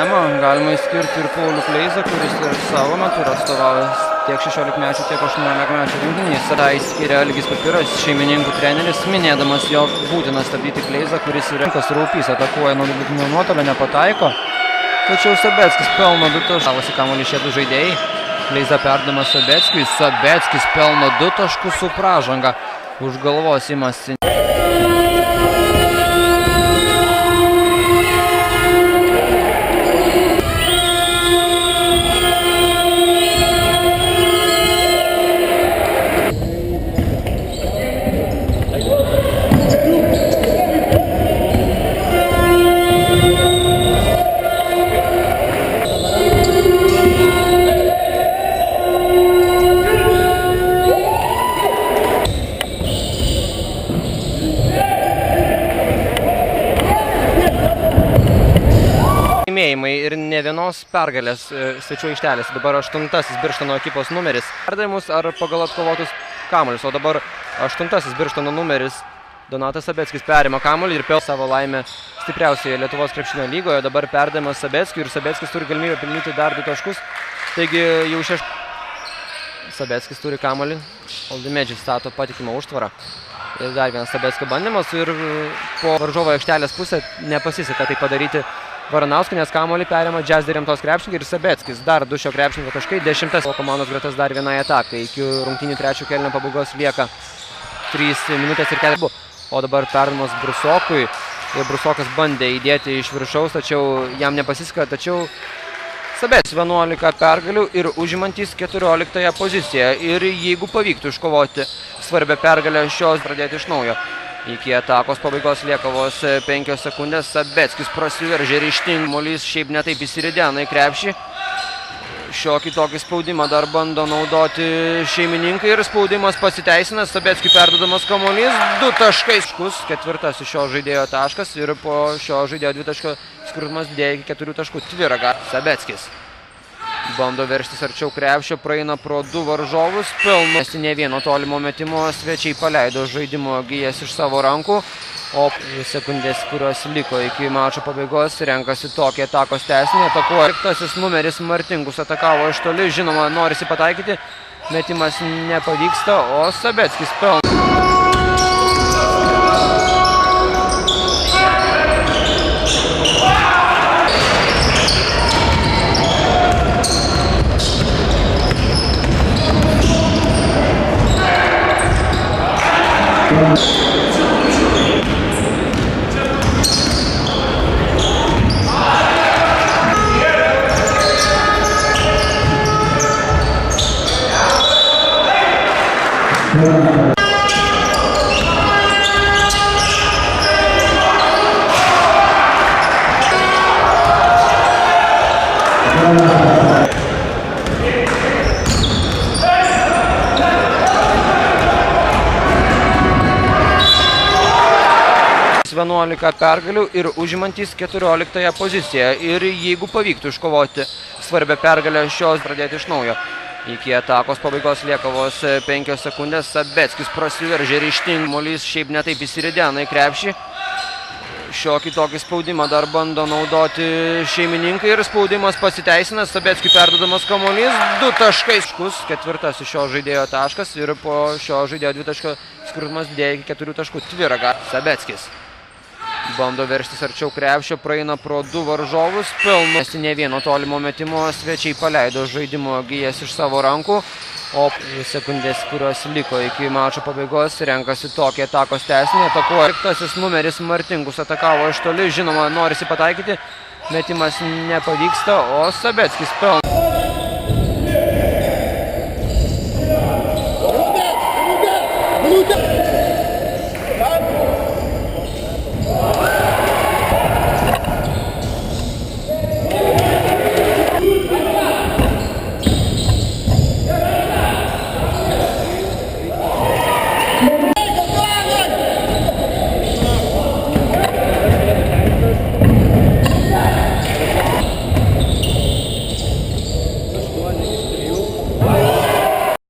sistemą. Galima įskirti ir Paulių Kleizą, kuris ir savo metu yra atstovavęs tiek 16-mečių, tiek 18-mečių rinktinės. Tada įskiria Algis Papiras, šeimininkų treneris, minėdamas, jog būtina stabdyti Kleizą, kuris yra Raupys, atakuoja nuo vidutinio nuotolio, nepataiko. Tačiau Sabeckis pelno 2 taškus. Gavosi kamuolį šie 2 žaidėjai. Kleiza perdamas Sabeckiui. Sabeckis pelno 2 taškus su pražanga. Už galvos imasi. Ir ne vienos pergalės svečių aikštelės. Dabar 8-asis Birštono ekipos numeris. Perdavimus ar pagal atkovotus kamuolius. O dabar 8-asis Birštono numeris Donatas Sabeckis perima kamuolį ir pel savo laimę stipriausioje Lietuvos krepšinio lygoje. Dabar perdavimas Sabeckiui ir Sabeckis turi galimybę pelnyti dar 2 taškus. Taigi jau Sabeckis turi kamuolį. Oldimedžiai stato patikimą užtvarą. Ir dar vienas Sabeckio bandymas ir po varžovo aikštelės pusę nepasiseka tai padaryti Varanauskui, nes kamuolį perima Džiazdi Remtos krepšininkai ir Sabeckis. Dar 2 šio krepšininko taškai, 10 komandos gretas dar vienai atakai. Iki rungtynių 3 kėlinio pabaigos lieka 3 minutės ir 4. O dabar perdavimas Brusokui. Ir Brusokas bandė įdėti iš viršaus, tačiau jam nepasiseka. Tačiau Sabeckis 11 pergalių ir užimantis 14 poziciją. Ir jeigu pavyktų iškovoti svarbią pergalę šios, pradėti iš naujo. Iki atakos pabaigos lieka vos 5 sekundės. Sabeckis prasiveržė ryžtingai. Kamuolys šiaip netaip įsiridena į krepšį. Šiokį tokį spaudimą dar bando naudoti šeimininkai ir spaudimas pasiteisina. Sabeckiui perduodamas kamuolys. 2 taškai. 4 šio žaidėjo taškas ir po šio žaidėjo 2 taško skirtumas didėja iki 4 taškų. Tviraga. Sabeckis bando veržtis arčiau krepšio, praeina pro 2 varžovus, pelno ne vieno tolimo metimo, svečiai paleido žaidimo gijas iš savo rankų, o sekundės, kurios liko iki mačo pabaigos, renkasi tokį atakos tęsinį, atakuoja 5-asis numeris Martinkus, atakavo iš toli, žinoma, norisi pataikyti, metimas nepavyksta, o Sabeckis pelno. Pergalių ir užimantis 14 poziciją. Ir jeigu pavyktų iškovoti svarbią pergalę šios, pradėti iš naujo. Iki atakos pabaigos lieka vos 5 sekundės. Sabeckis prasiveržė ryžtingai. Kamuolys šiaip netaip įsiridena į krepšį. Šiokį tokį spaudimą dar bando naudoti šeimininkai ir spaudimas pasiteisina. Sabeckiui perduodamas kamuolys. 2 taškai. 4 šio žaidėjo taškas ir po šio žaidėjo 2 taško skirtumas didėja iki 4 taškų. Tviraga. Sabeckis bando veržtis arčiau krepšio, praeina pro 2 varžovus, pelno ne vieno tolimo metimo, svečiai paleido žaidimo gijas iš savo rankų, o sekundės, kurios liko iki mačo pabaigos, renkasi tokį atakos tęsinį, atakuoja 5-asis numeris Martinkus, atakavo iš toli, žinoma, norisi pataikyti, metimas nepavyksta, o Sabeckis pelno.